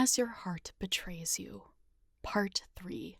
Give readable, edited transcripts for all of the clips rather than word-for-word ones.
As Your Heart Betrays You, Part 3,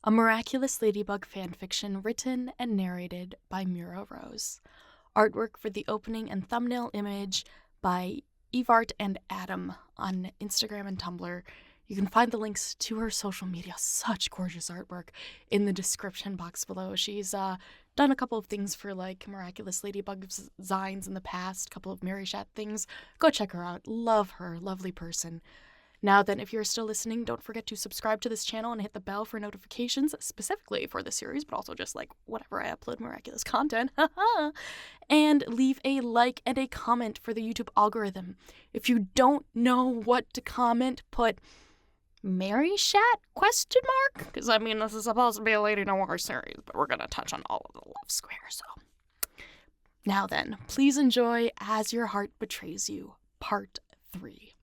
a Miraculous Ladybug Fanfiction written and narrated by Mira Rose. Artwork for the opening and thumbnail image by Evart and Adam on Instagram and Tumblr. You can find the links to her social media, such gorgeous artwork, in the description box below. She's done a couple of things for Miraculous Ladybug designs in the past, a couple of MariChat things. Go check her out. Love her. Lovely person. Now then, if you're still listening, don't forget to subscribe to this channel and hit the bell for notifications, specifically for the series, but also just whatever I upload miraculous content. And leave a like and a comment for the YouTube algorithm. If you don't know what to comment, put MariChat ? Because this is supposed to be a LadyNoir series, but we're gonna touch on all of the love squares. So now then, please enjoy As Your Heart Betrays You, Part 3.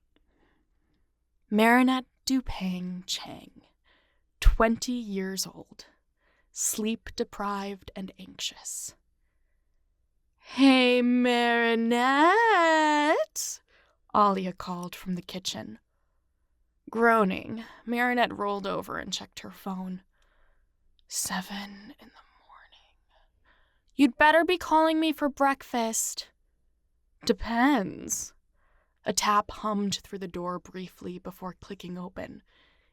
Marinette Dupang Chang, 20 years old, sleep-deprived and anxious. "Hey, Marinette," Alia called from the kitchen. Groaning, Marinette rolled over and checked her phone. 7 in the morning. "You'd better be calling me for breakfast." "Depends." A tap hummed through the door briefly before clicking open.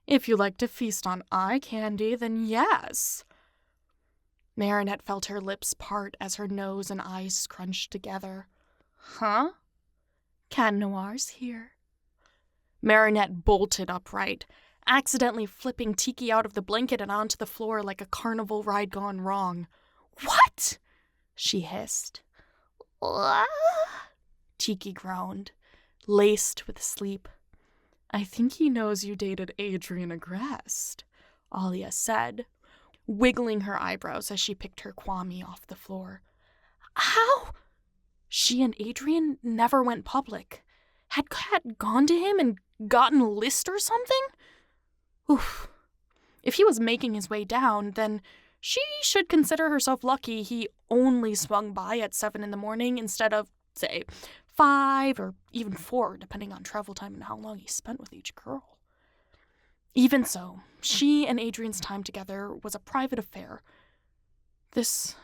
"If you like to feast on eye candy, then yes." Marinette felt her lips part as her nose and eyes scrunched together. "Huh?" "Cat Noir's here." Marinette bolted upright, accidentally flipping Tiki out of the blanket and onto the floor like a carnival ride gone wrong. "What?" she hissed. Tiki groaned, laced with sleep. "I think he knows you dated Adrian Agreste," Alia said, wiggling her eyebrows as she picked her Kwame off the floor. "How?" She and Adrian never went public. Had Cat gone to him and gotten a list or something? Oof. If he was making his way down, then she should consider herself lucky he only swung by at 7 in the morning instead of, say, 5 or even 4, depending on travel time and how long he spent with each girl. Even so, she and Adrian's time together was a private affair. This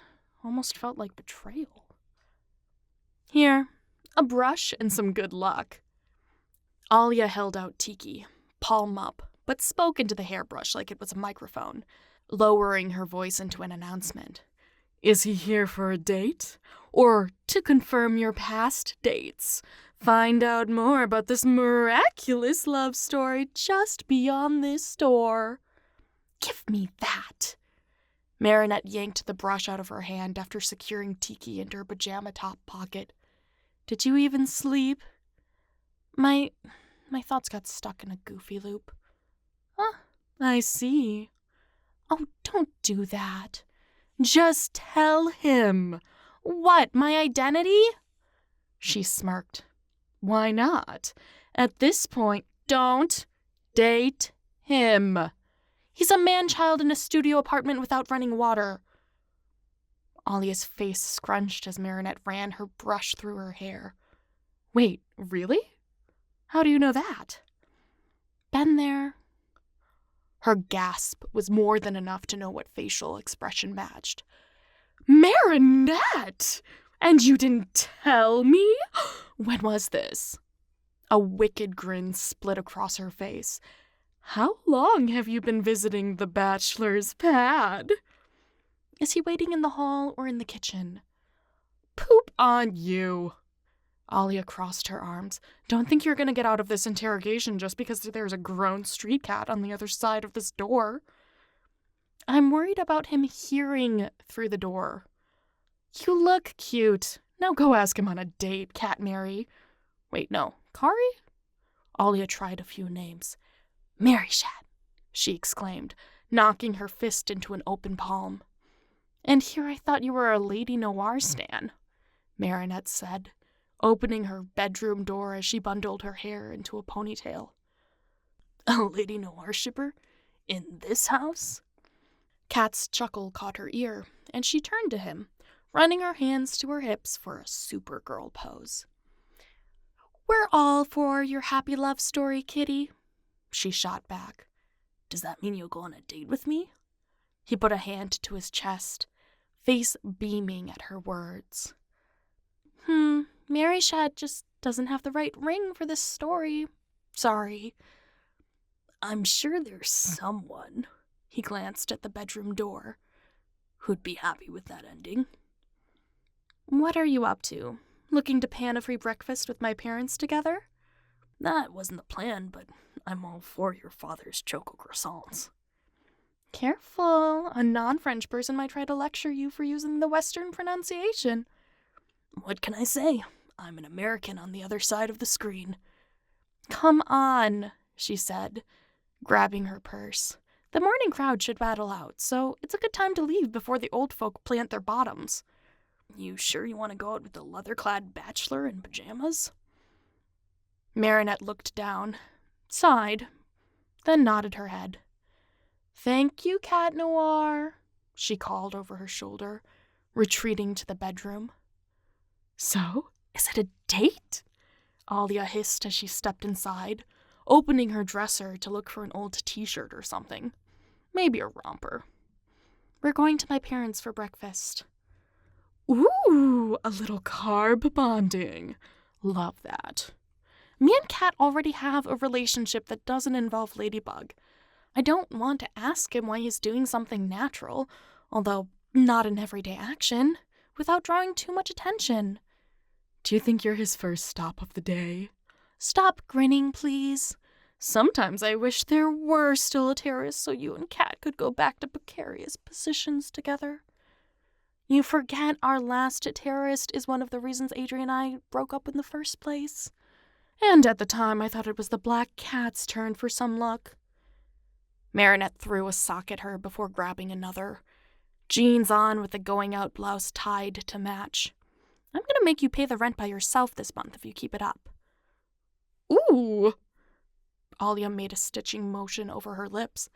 almost felt like betrayal. "Here, a brush and some good luck." Alia held out Tiki, palm up, but spoke into the hairbrush like it was a microphone, lowering her voice into an announcement. "Is he here for a date? Or to confirm your past dates? Find out more about this miraculous love story just beyond this door." "Give me that." Marinette yanked the brush out of her hand after securing Tiki into her pajama top pocket. "Did you even sleep?" My thoughts got stuck in a goofy loop." I see." "Oh, don't do that." "Just tell him." "What, my identity?" She smirked. "Why not? At this point, don't date him. He's a man-child in a studio apartment without running water." Alia's face scrunched as Marinette ran her brush through her hair. "Wait, really? How do you know that?" "Been there." Her gasp was more than enough to know what facial expression matched. "Marinette! And you didn't tell me? When was this?" A wicked grin split across her face. "How long have you been visiting the bachelor's pad?" "Is he waiting in the hall or in the kitchen?" "Poop on you." Alia crossed her arms. "Don't think you're going to get out of this interrogation just because there's a grown street cat on the other side of this door." "I'm worried about him hearing through the door." "You look cute. Now go ask him on a date, Cat Mary." "Wait, no. Kari?" Alia tried a few names. "MariChat," she exclaimed, knocking her fist into an open palm. "And here I thought you were a LadyNoir stan," Marinette said, opening her bedroom door as she bundled her hair into a ponytail. "A LadyNoir shipper? In this house?" Cat's chuckle caught her ear, and she turned to him, running her hands to her hips for a Supergirl pose. "We're all for your happy love story, kitty." she shot back. Does that mean you'll go on a date with me? He put a hand to his chest, face beaming at her words. MariChat just doesn't have the right ring for this story. Sorry. I'm sure there's someone, he glanced at the bedroom door, who'd be happy with that ending. What are you up to? Looking to pan a free breakfast with my parents together? That wasn't the plan, but I'm all for your father's choco croissants. Careful, a non-French person might try to lecture you for using the Western pronunciation. What can I say? I'm an American on the other side of the screen. Come on, she said, grabbing her purse. The morning crowd should battle out, so it's a good time to leave before the old folk plant their bottoms. You sure you want to go out with a leather-clad bachelor in pajamas? Marinette looked down, sighed, then nodded her head. Thank you, Cat Noir, she called over her shoulder, retreating to the bedroom. So, is it a date? Alia hissed as she stepped inside, opening her dresser to look for an old t-shirt or something. Maybe a romper. We're going to my parents for breakfast. Ooh, a little carb bonding. Love that. Me and Cat already have a relationship that doesn't involve Ladybug. I don't want to ask him why he's doing something natural, although not an everyday action, without drawing too much attention. Do you think you're his first stop of the day? Stop grinning, please. Sometimes I wish there were still a terrorist so you and Cat could go back to precarious positions together. You forget our last terrorist is one of the reasons Adrian and I broke up in the first place. And at the time, I thought it was the Black Cat's turn for some luck. Marinette threw a sock at her before grabbing another. Jeans on with the going-out blouse tied to match. I'm going to make you pay the rent by yourself this month if you keep it up. Ooh! Alia made a stitching motion over her lips.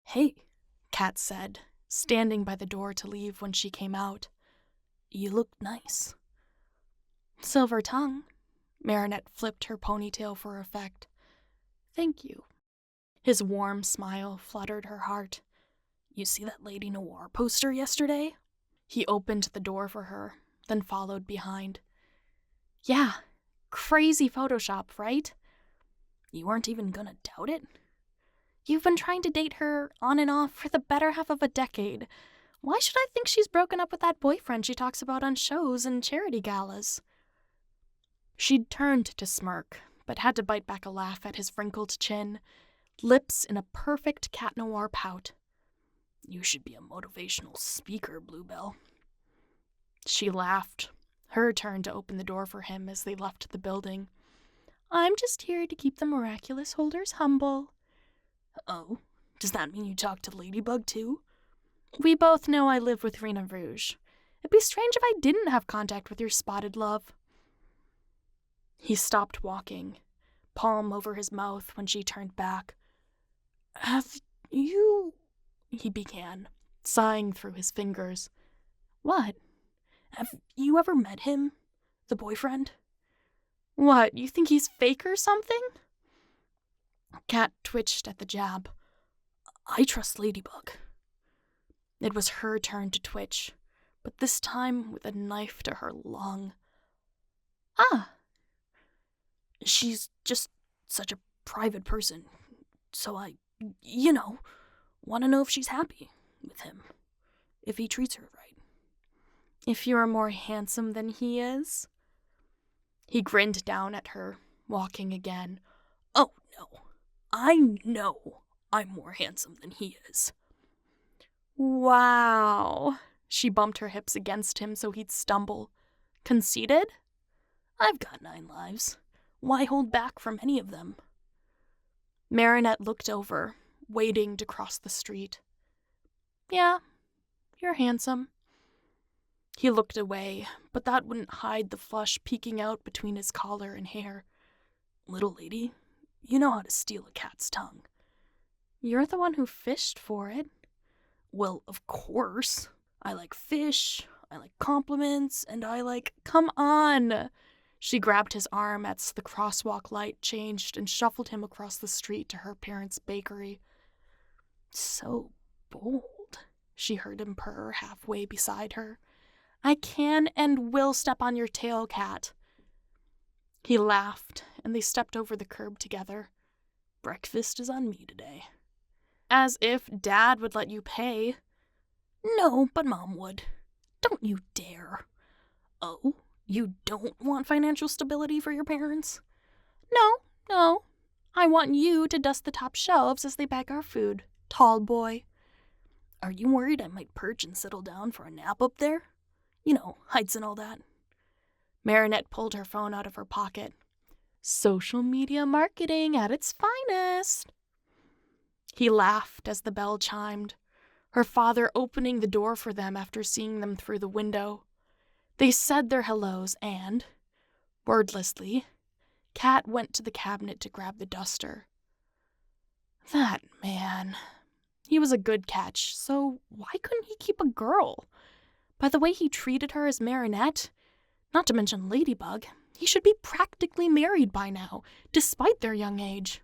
Hey, Cat said, standing by the door to leave when she came out. You look nice. Silver tongue. Marinette flipped her ponytail for effect. Thank you. His warm smile fluttered her heart. You see that LadyNoir poster yesterday? He opened the door for her, then followed behind. Yeah, crazy Photoshop, right? You weren't even gonna doubt it? You've been trying to date her on and off for the better half of a decade. Why should I think she's broken up with that boyfriend she talks about on shows and charity galas? She'd turned to smirk, but had to bite back a laugh at his wrinkled chin, lips in a perfect Cat Noir pout. You should be a motivational speaker, Bluebell. She laughed, her turn to open the door for him as they left the building. I'm just here to keep the Miraculous holders humble. Oh, does that mean you talk to Ladybug too? We both know I live with Rena Rouge. It'd be strange if I didn't have contact with your spotted love. He stopped walking, palm over his mouth when she turned back. Have you... he began, sighing through his fingers. What? Have you ever met him? The boyfriend? What, you think he's fake or something? Cat twitched at the jab. I trust Ladybug. It was her turn to twitch, but this time with a knife to her lung. Ah! She's just such a private person, so I, want to know if she's happy with him, if he treats her right. If you're more handsome than he is? He grinned down at her, walking again. Oh, no. I know I'm more handsome than he is. Wow. She bumped her hips against him so he'd stumble. Conceited? I've got 9 lives. Why hold back from any of them? Marinette looked over, waiting to cross the street. Yeah, you're handsome. He looked away, but that wouldn't hide the flush peeking out between his collar and hair. Little lady, you know how to steal a cat's tongue. You're the one who fished for it. Well, of course. I like fish, I like compliments, and I like... Come on! She grabbed his arm as the crosswalk light changed and shuffled him across the street to her parents' bakery. "So bold," she heard him purr halfway beside her. "I can and will step on your tail, Cat." He laughed, and they stepped over the curb together. "Breakfast is on me today." "As if Dad would let you pay." "No, but Mom would." "Don't you dare." "Oh, you don't want financial stability for your parents?" No. I want you to dust the top shelves as they bag our food, tall boy." "Are you worried I might perch and settle down for a nap up there? You know, heights and all that." Marinette pulled her phone out of her pocket. Social media marketing at its finest. He laughed as the bell chimed, her father opening the door for them after seeing them through the window. They said their hellos and, wordlessly, Cat went to the cabinet to grab the duster. That man. He was a good catch, so why couldn't he keep a girl? By the way he treated her as Marinette, not to mention Ladybug, he should be practically married by now, despite their young age.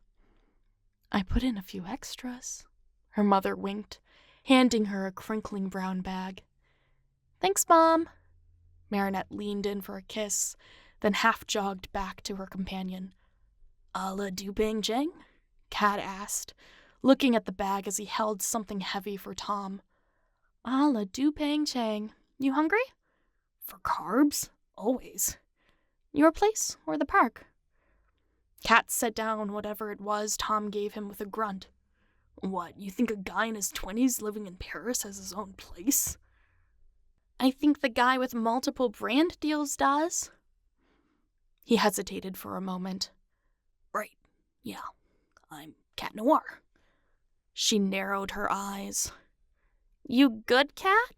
"I put in a few extras," her mother winked, handing her a crinkling brown bag. "Thanks, Mom." Marinette leaned in for a kiss, then half-jogged back to her companion. "A la Duping Jang?" Cat asked, looking at the bag as he held something heavy for Tom. "A la Duping Chang. You hungry?" "For carbs? Always." "Your place or the park?" Cat set down whatever it was Tom gave him with a grunt. "What, you think a guy in his 20s living in Paris has his own place?" "I think the guy with multiple brand deals does." He hesitated for a moment. "Right, yeah, I'm Cat Noir." She narrowed her eyes. "You good, Cat?"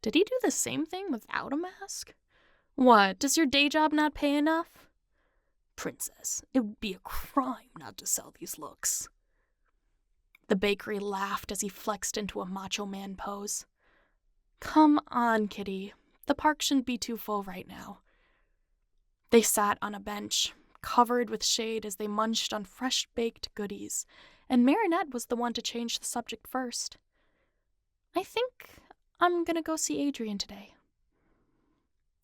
Did he do the same thing without a mask? What, does your day job not pay enough? "Princess, it would be a crime not to sell these looks." The bakery laughed as he flexed into a macho man pose. "Come on, kitty. The park shouldn't be too full right now." They sat on a bench, covered with shade as they munched on fresh-baked goodies, and Marinette was the one to change the subject first. "I think I'm gonna go see Adrian today."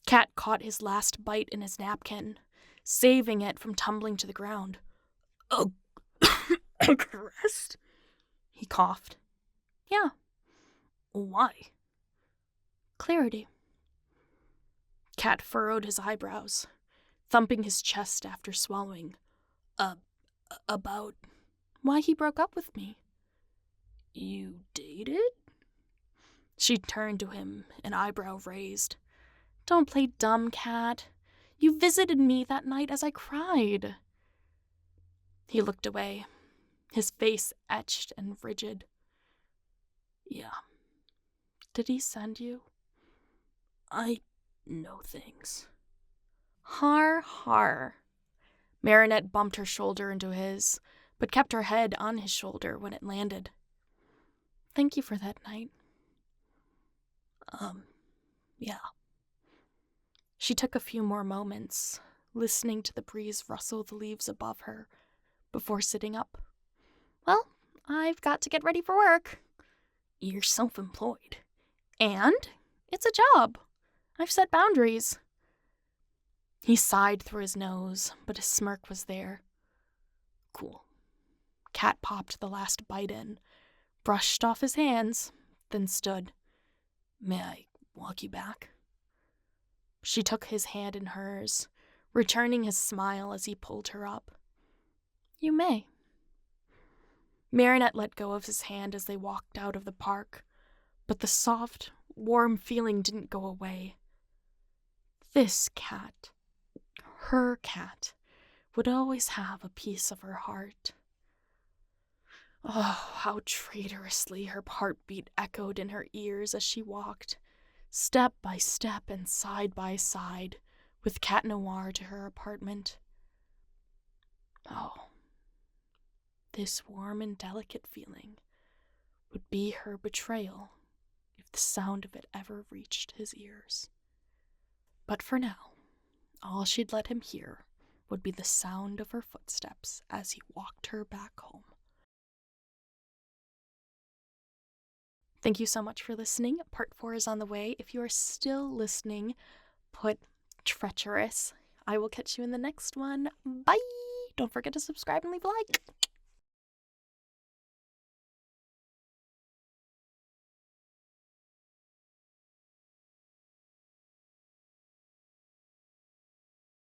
Cat caught his last bite in his napkin, saving it from tumbling to the ground. "Oh, aggressed?" He coughed. "Yeah." "Why?" "Clarity." Cat furrowed his eyebrows, thumping his chest after swallowing. About Why he broke up with me." "You dated?" She turned to him, an eyebrow raised. "Don't play dumb, Cat. You visited me that night as I cried." He looked away, his face etched and rigid. "Yeah." "Did he send you?" "I know things." Har, har. Marinette bumped her shoulder into his, but kept her head on his shoulder when it landed. "Thank you for that night." Yeah." She took a few more moments, listening to the breeze rustle the leaves above her, before sitting up. "Well, I've got to get ready for work." "You're self-employed." "And it's a job. I've set boundaries." He sighed through his nose, but his smirk was there. "Cool." Cat popped the last bite in, brushed off his hands, then stood. "May I walk you back?" She took his hand in hers, returning his smile as he pulled her up. "You may." Marinette let go of his hand as they walked out of the park, but the soft, warm feeling didn't go away. This cat, her cat, would always have a piece of her heart. Oh, how traitorously her heartbeat echoed in her ears as she walked, step by step and side by side, with Cat Noir to her apartment. Oh, this warm and delicate feeling would be her betrayal if the sound of it ever reached his ears. But for now, All she'd let him hear would be the sound of her footsteps as he walked her back home. Thank you so much for listening. Part 4 is on the way. If you are still listening, put treacherous. I will catch you in the next one. Bye! Don't forget to subscribe and leave a like.